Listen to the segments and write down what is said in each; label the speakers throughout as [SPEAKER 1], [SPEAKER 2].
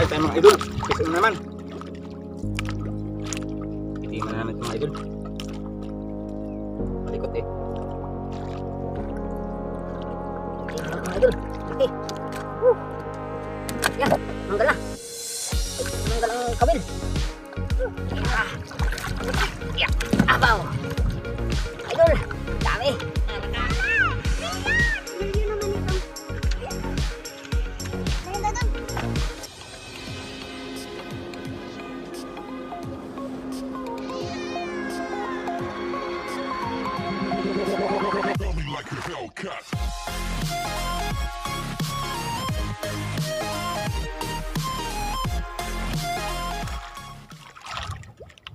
[SPEAKER 1] tayo mga idol. Kasi naman. Tingnan na namin ito mga idol. Malikot eh.
[SPEAKER 2] Yan mga idol. Okay. Yan, manggal na. Manggal ang kawil. Yan, abaw. Idol, dami.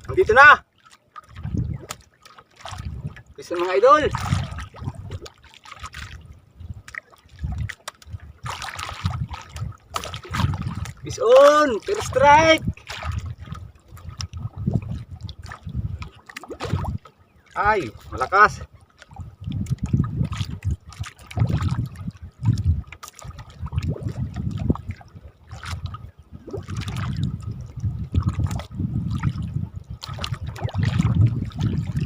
[SPEAKER 1] Nandito na. Gusto mga idol. Fish on, first strike. Ay, malakas.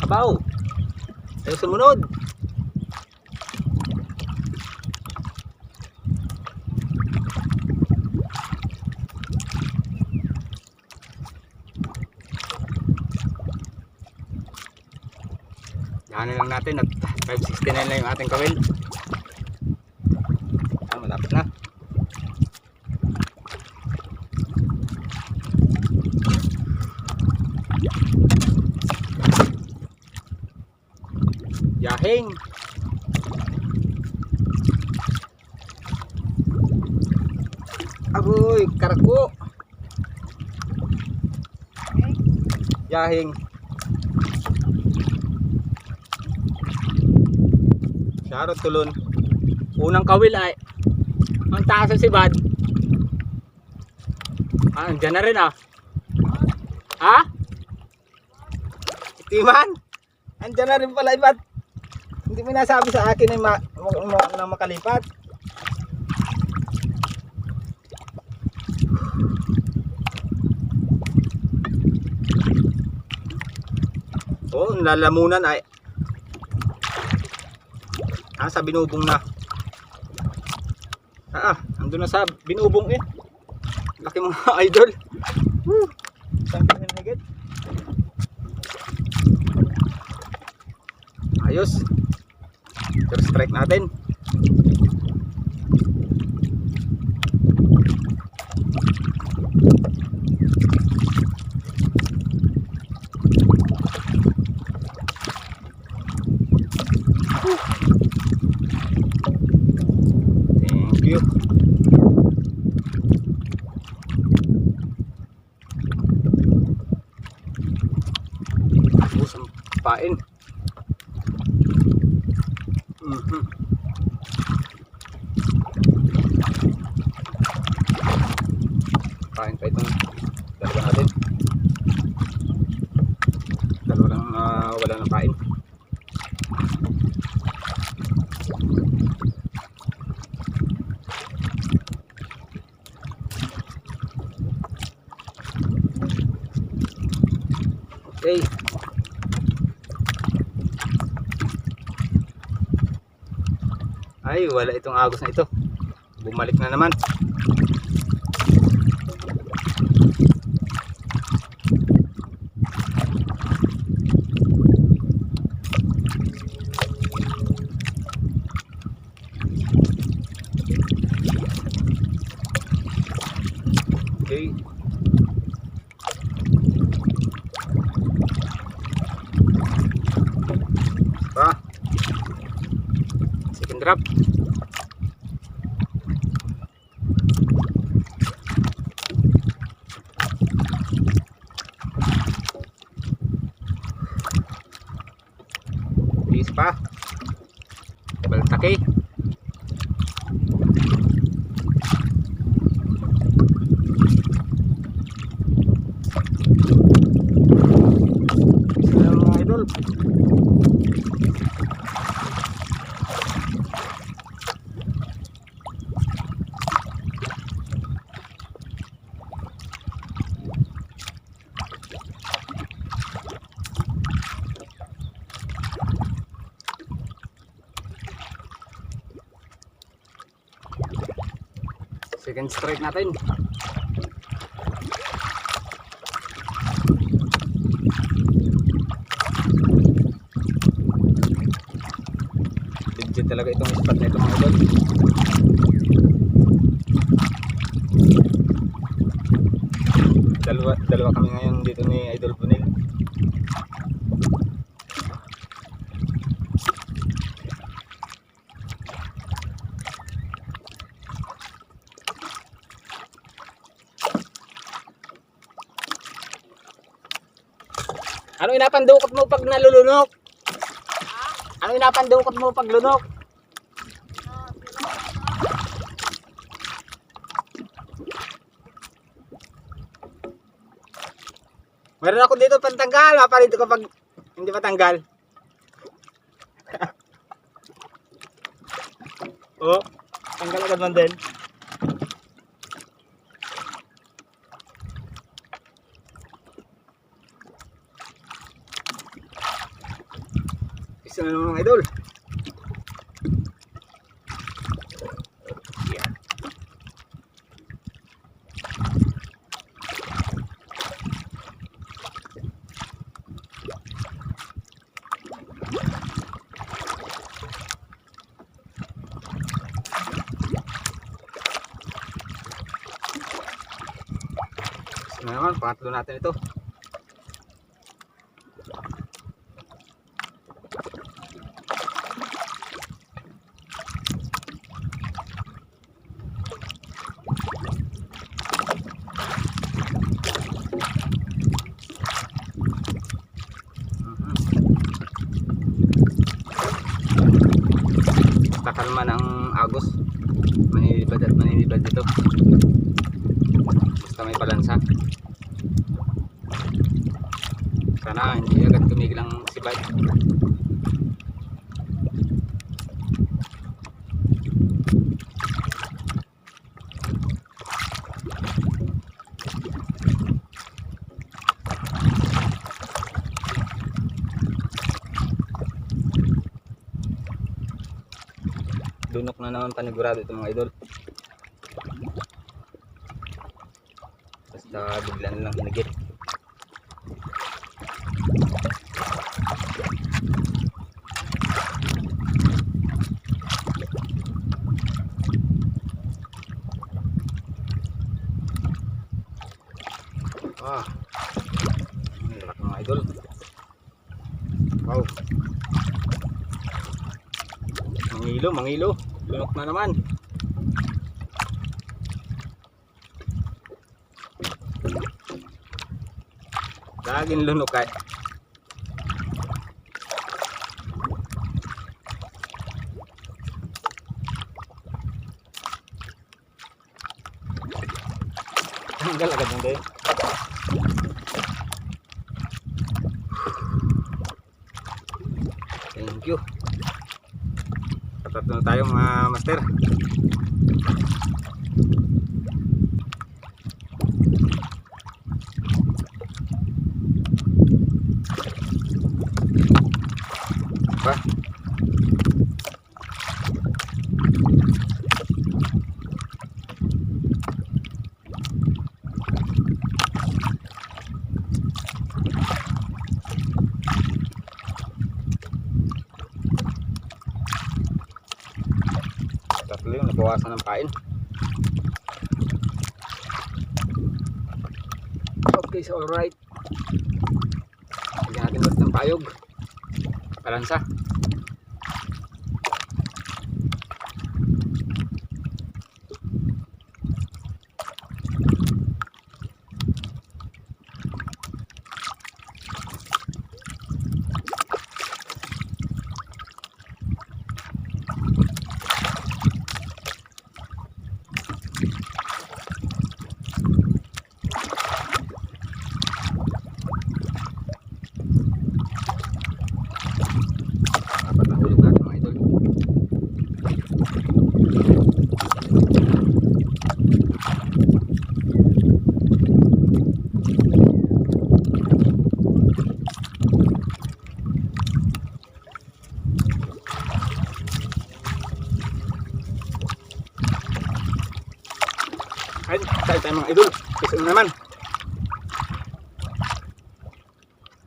[SPEAKER 1] Abaw. Tayo sumunod. Yan lang natin at 569 lang yung ating kawil. Malapit na. Yahing. Agoy, karako. Yahing. Sharot tulon. Unang kawil ay ang taas ng sibad. Andyan na rin ah. Ha? Itiman? Andyan na rin pala iba't. Hindi mo nasabi sa akin na makalipat. Oh, lalamunan ay sa binubong na. Andun na sa binubong eh. Laki mga idol. Saan ka hinagit? Ayos. First strike natin. Thank you. Tapos ang pain. Pain pa itong dalawa natin. Dalawa lang wala ng pain. Okay. Ay, wala itong agos na ito. Bumalik na naman. Okay. Second drop. Bis pa. Baltaki. Mga idol. Second strike natin. Legit talaga itong spot na ito mga idol. Dalawa kami ngayon dito ni Idol Bunil. Ano inapandukot mo pag nalulunok? Ano inapandukot mo pag lunok? Meron ako dito pantanggal, mapalito kapag hindi patanggal. Oh, tanggal agad man din. Isa na naman mga idol. Yeah. Isa na naman, pangatlo natin ito. Takalma ng agos, manilibad at manilibad dito, basta may balansa. Sana hindi agad tumigil ang sibay. Dunok na naman panigurado ito mga idol. Basta bigla na lang hinigit. Ah, nilak mga idol. Wow, mangilo, mangilo. Lunok na naman. Laging lunok ay. Tanggal agad ng tayo. Thank you. Tatlo na tayo mga master. Apa? Tatlo yung nabawasan ng pain. Okay, so alright. Lagyan natin ulit ng payog. Balansa. Ay, tayo mga idol. Isun naman.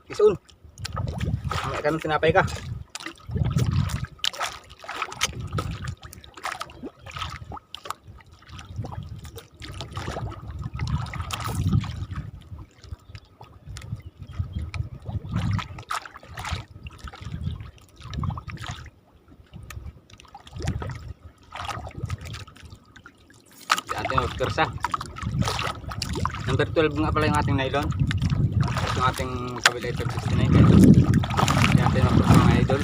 [SPEAKER 1] Isun. May ka ng tinapay ka. Ating magpersa. Number 12 nga pala yung ating nylon. Yung ating kabilator 69 guys. Kaya ating magpersa mga idol.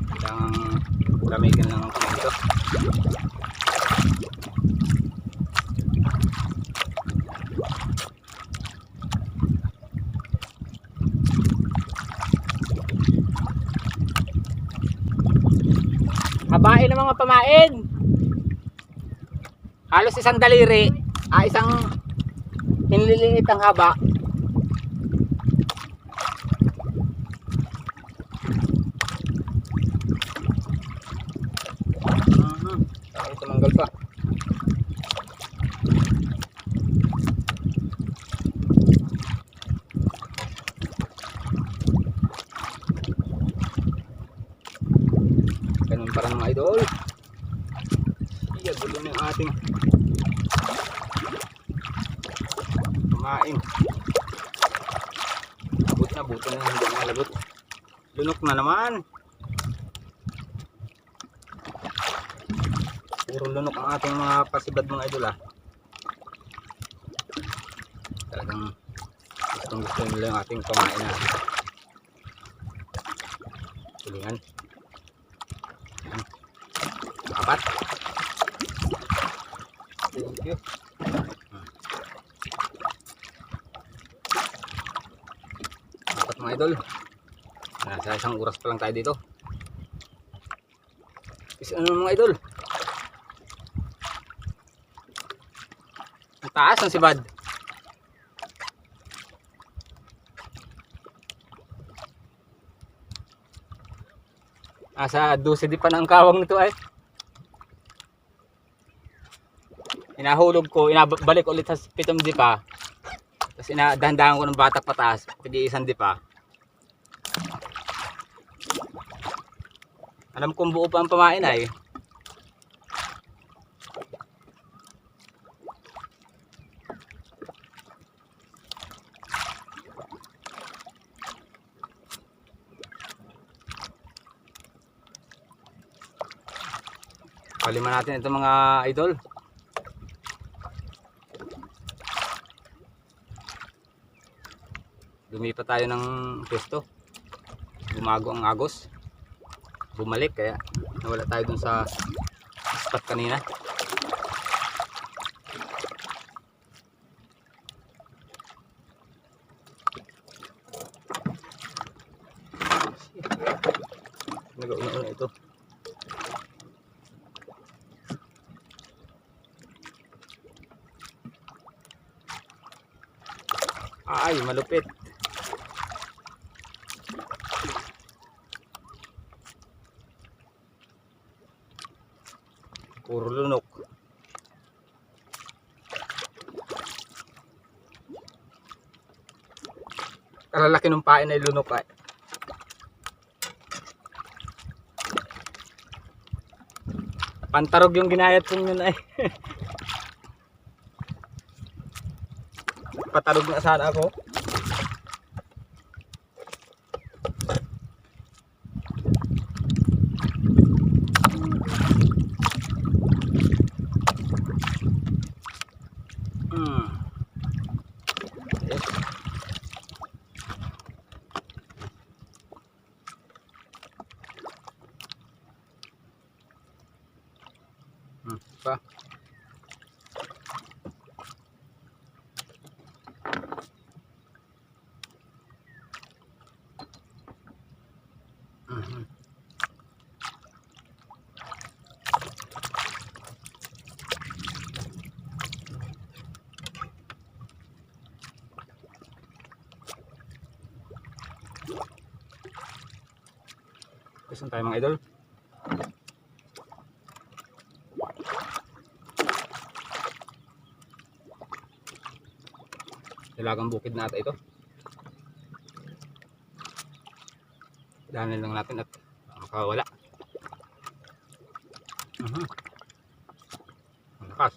[SPEAKER 1] Kailangang gamitin lang ang kamay dito. Habain ng mga pamain. Halos isang daliri. Isang hinliliit ang haba. Ay, tumanggal pa. Ganun parang mga idol. Iya, gulo na yung ating kumain. Labot na, buto na hindi na labot. Lunok na naman. Puro lunok ang ating mga pasibad mga idol Talagang gustong gusto nila yung ating kumain na tulingan. Apat. Thank you. Apat mga idol. Nasa isang oras pa lang tayo dito. Is ano mga idol? Ang taas ng sibad. Sa 12 di pa ng kawang nito ay. Inahulog ko, inabalik ulit sa 7 di pa. Tapos dahan-dahan ko ng batak pataas, pag-iisang di pa. Alam kong buo pa ang pamain ay. Paliman natin ito mga idol. Lumipat tayo ng pwesto. Bumago ang agos. Bumalik kaya nawala tayo dun sa spot kanina. Nag-una-una ito. Ay, malupit. Puro lunok. Kalalaki ng pain ay lunok ay. Pantarog yung ginayat kong yun ay. Patarog na sana ako. Yes. Pa. Gusto tayo mga idol. Dalagang bukid na ata ito. Dahanin lang natin at makawala. Malakas.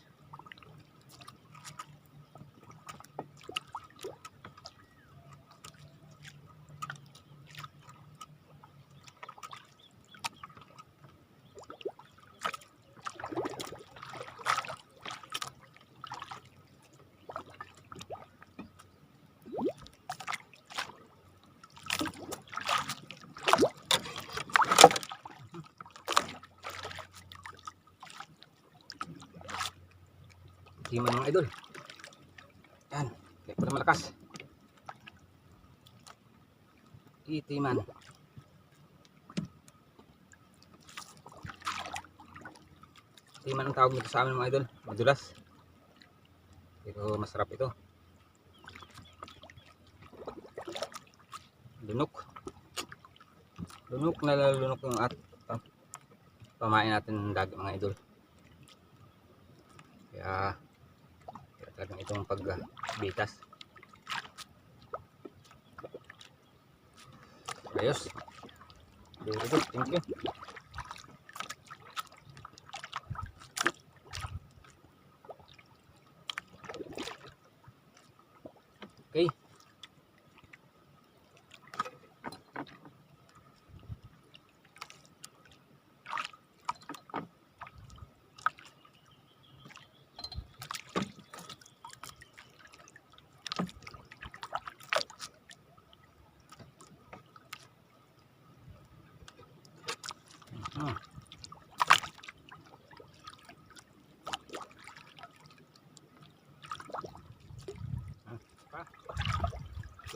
[SPEAKER 1] Timan mga idol. Yan. Kaya pala malakas. Itiman. Timan ang tawag nito sa amin mga idol. Madulas. Pero masarap ito. Lunok. Lunok na lalunok yung pamain natin ng dagat mga idol. Kaya talagang itong pagbitas. Ayos. Very good. Thank you. Okay.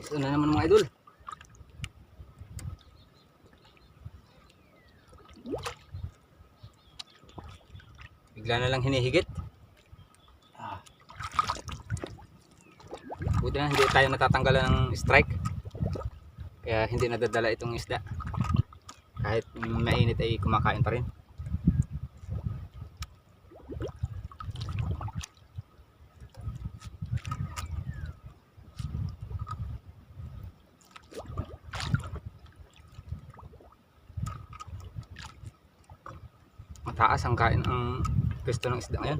[SPEAKER 1] Ito na naman mga idol. Bigla na lang hinihigit. Buti na hindi tayo natatanggalan ng strike. Kaya hindi nadadala itong isda. Kahit mainit ay kumakain pa rin. Mataas ang kain ang pwesto ng isda ngayon.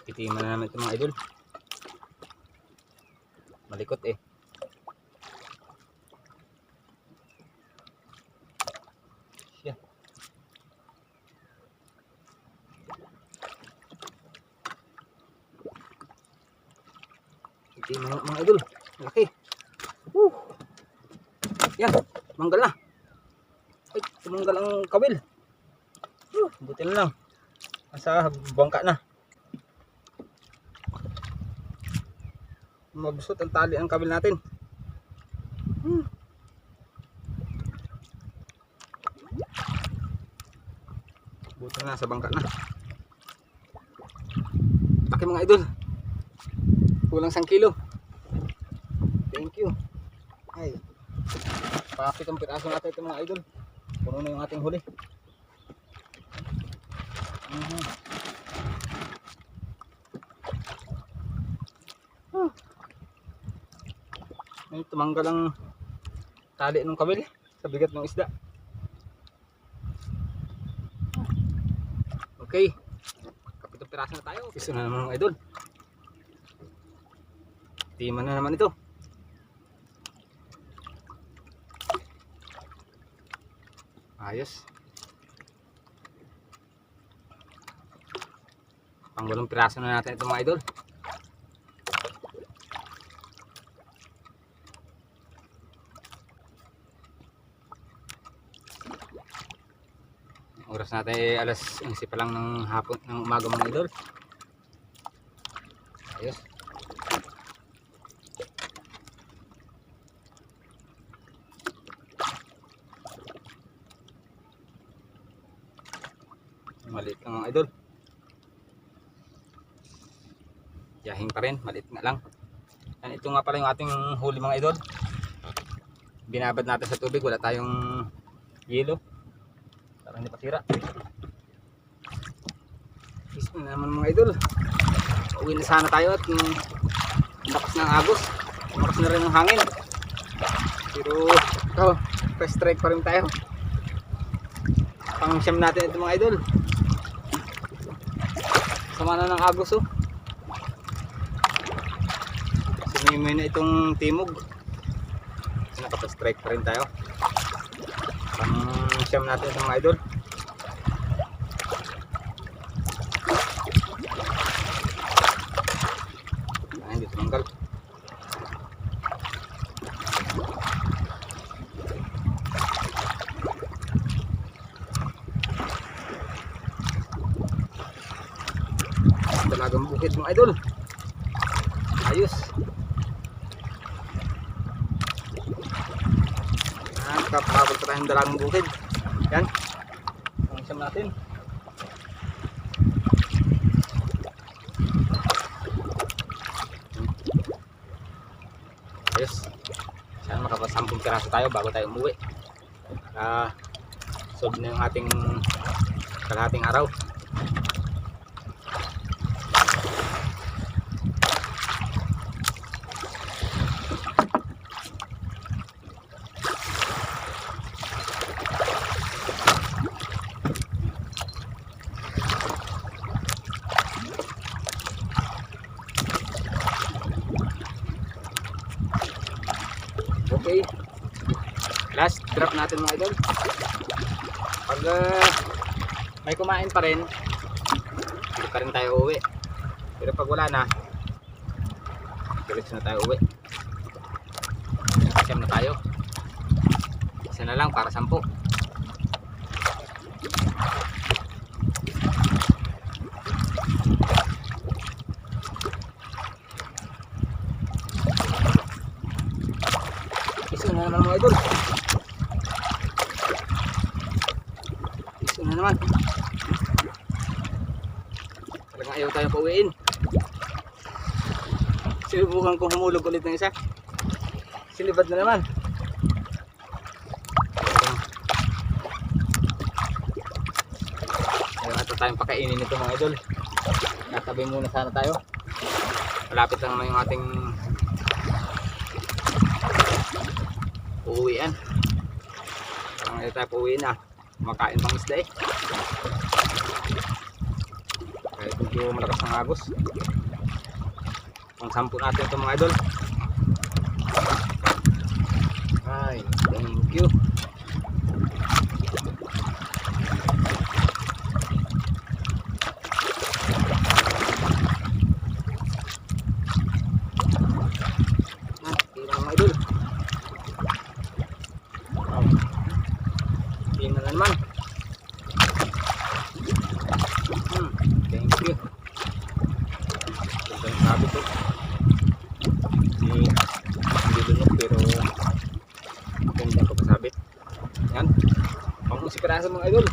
[SPEAKER 1] Itiman na naman ito mga idol. Malikot eh. Yeah. Itiman na mga idol. Malaki. Yan. Manggal na. Ay, tumanggal ang kawil. Buti na lang. Nasa bangka na. Mabusot ang tali ang kabil natin. Buti na sa bangka na. Laki mga idol. Kulang 1 kilo. Thank you. Ay. Pakitong piraso natin ito mga idol. Puno na yung ating huli. Ay, tumanggal ang tali ng kabil sa bigat ng isda. Okay. Kapitong piraso na tayo. Piso na naman mga idol. Timan na naman ito. Ayos. Pang 8 piraso na natin ito mga idol. Oras natin ay alas 11 pa lang ng hapon, ng umaga mga idol. Ayos. maliit lang mga idol. Yahing pa rin, maliit nga lang. Yan, ito nga pala yung ating huli mga idol. Binabad natin sa tubig, wala tayong yelo para hindi pasira. Is na naman mga idol. Uwi na sana tayo at lakas ng agos, lakas na rin ng hangin. Pero ito, first strike pa rin tayo. Pang siyam natin ito mga idol. Sama na ng agos oh. Sinimay na itong timog. Nakapag strike pa rin tayo. Pang siyam natin ito mga idol. Ay, hindi tumanggal. Talagang bukid mga idol. Ayos. Kapabot pa tayong dalagang bukid. Yan. Ang siyam natin. Ayos. Sana makapasampung piraso tayo bago tayo umuwi. Solve na yung ating kalahating araw. Okay, last drop natin mga idol. Pag may kumain pa rin, hindi pa rin tayo uwi. Pero pag wala na, diretso na tayo uwi. Siyam na tayo. Isa na lang para 10. Iso na naman mga idol. Iso na naman. Talagang ayaw tayo pauwiin. Sinubukan kong humulog ulit ng isa. Silibad na naman. Ayaw ata tayong pakainin nito mga idol. Natabi muna sana tayo. Malapit lang naman yung ating uuwian. Parang ayaw tayo pauwiin na. Kumakain pang isda eh. Kahit medyo malakas ng agos. Pang 10 natin ito mga idol. Ay, thank you. Tira mga idol. Tingnan na naman. Thank you. Ito yung sabi ko. Hindi lunok pero ganda ko pasabit. Yan. Pang sipiraso mga idol.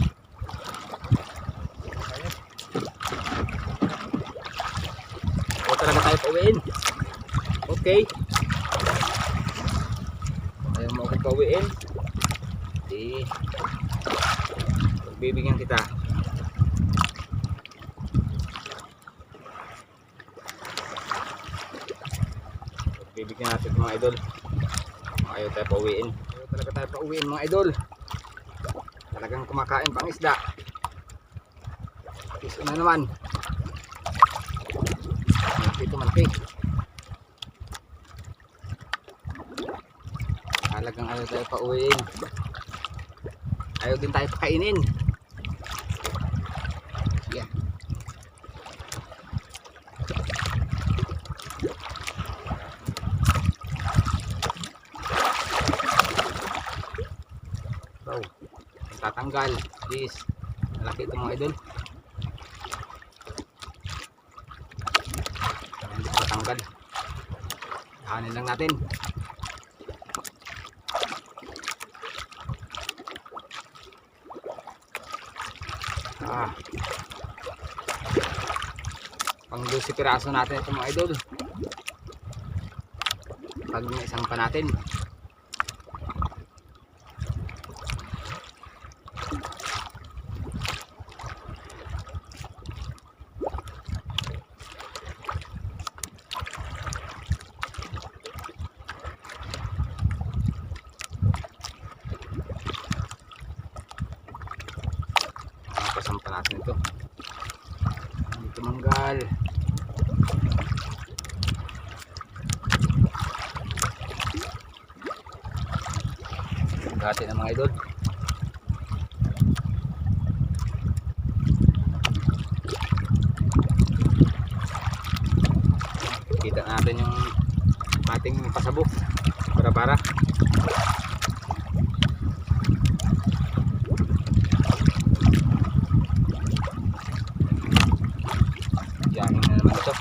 [SPEAKER 1] O talaga tayo pauwiin. Okay. Ayaw mo ako pauwiin. Di pagbibigyan kita. Pagbibigyan natin mga idol. Ayaw tayo pauwiin. Ayaw talaga tayo pauwiin mga idol. Talagang kumakain pang isda. Iso na naman. Malaki ito, malaki. Talagang ayaw tayo pauwiin. Ayaw din tayo pakainin. Yeah. So, tatanggal. Please. Malaki ito mga idol. Hindi tatanggal. Hanin lang natin. Pang 12 piraso natin ito mga idol. Pag isang pa natin. Pasampa natin ito. Dito manggal. Hati ng mga idol. Kita natin yung ating pasabok. Para-para. Yan na naman ito.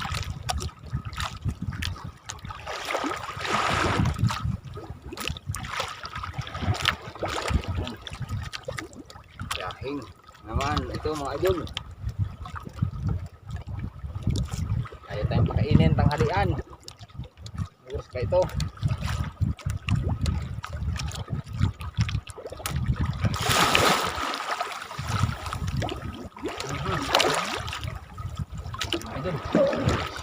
[SPEAKER 1] Yahing naman ito mga idol. Kaya tayong pakainin tanghalian. Oras pa ito. Idol.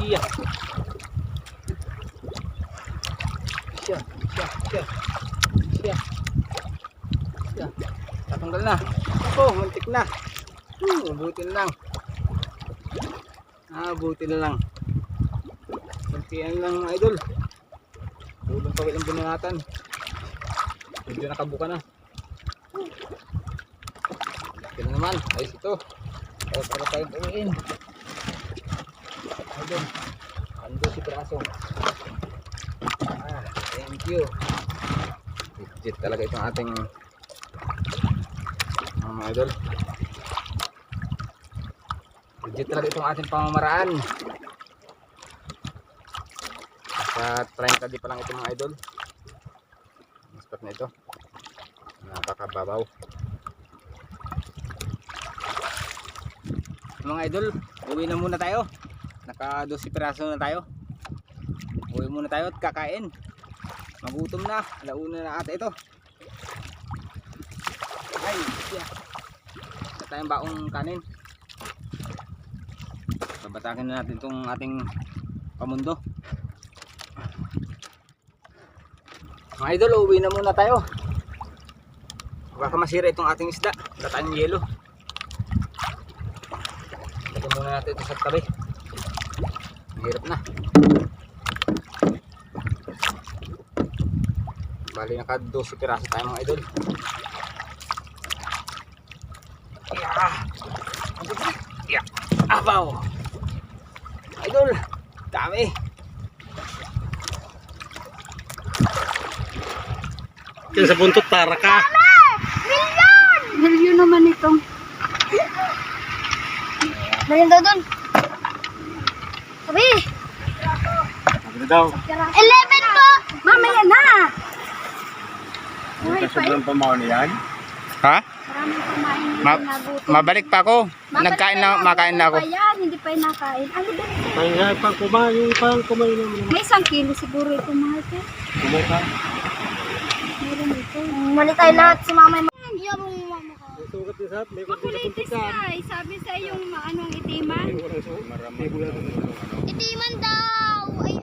[SPEAKER 1] Siya. Siya. Tatanggal na. Ako, muntik na. Buti na lang. Buti na lang. Muntian lang mga idol. Tulong kawit ang binangatan. Medyo nakabuka na. Ito naman. Ayos ito. Para tayong uwiin. Idol. Ando si piraso. Thank you. Legit talaga itong ating mga idol. Legit talaga itong ating pamamaraan. Sa 30 di pa lang ito mga idol. Ang spot na ito. Napakababaw. Mga idol, uwi na muna tayo. Naka 12 piraso na tayo. Uwi muna tayo at kakain. Magutom na. Alauna na ata ito. Ay, siya. Sa tayong baong kanin. Babatakin na natin itong ating pamundo. Mga idol, uwi na muna tayo. Baka masira itong ating isda. Wala tayong yelo. Lagyan muna natin ito sa tabi. Mahirap na. Bali naka 12 piraso tayo mga idol. Abaw! Idol! Dami!
[SPEAKER 3] Yan sa buntot para ka.
[SPEAKER 2] Milyon naman itong. Milyon daw dun. Sabi.
[SPEAKER 3] Ano daw?
[SPEAKER 2] 11 po! Mamaya na!
[SPEAKER 3] Ano ka sobrang pamaw niyan?
[SPEAKER 1] Ha?
[SPEAKER 2] Maraming kumain hindi nagutom.
[SPEAKER 1] Mabalik pa ako. Nagkain na, makain na ako.
[SPEAKER 2] Pa yan, hindi pa yung nakain. Ano ba ito?
[SPEAKER 3] Kaya pang kumain naman.
[SPEAKER 2] May 1 kilo siguro ito mahal ko.
[SPEAKER 3] Kumain ka?
[SPEAKER 2] Meron ito. Mali tayo lahat si mama. Iya mong mama ko.
[SPEAKER 3] Sugat din sa may
[SPEAKER 2] Makulitis na. Sabi sa yung anong itiman.
[SPEAKER 3] Marami.
[SPEAKER 2] Itiman daw.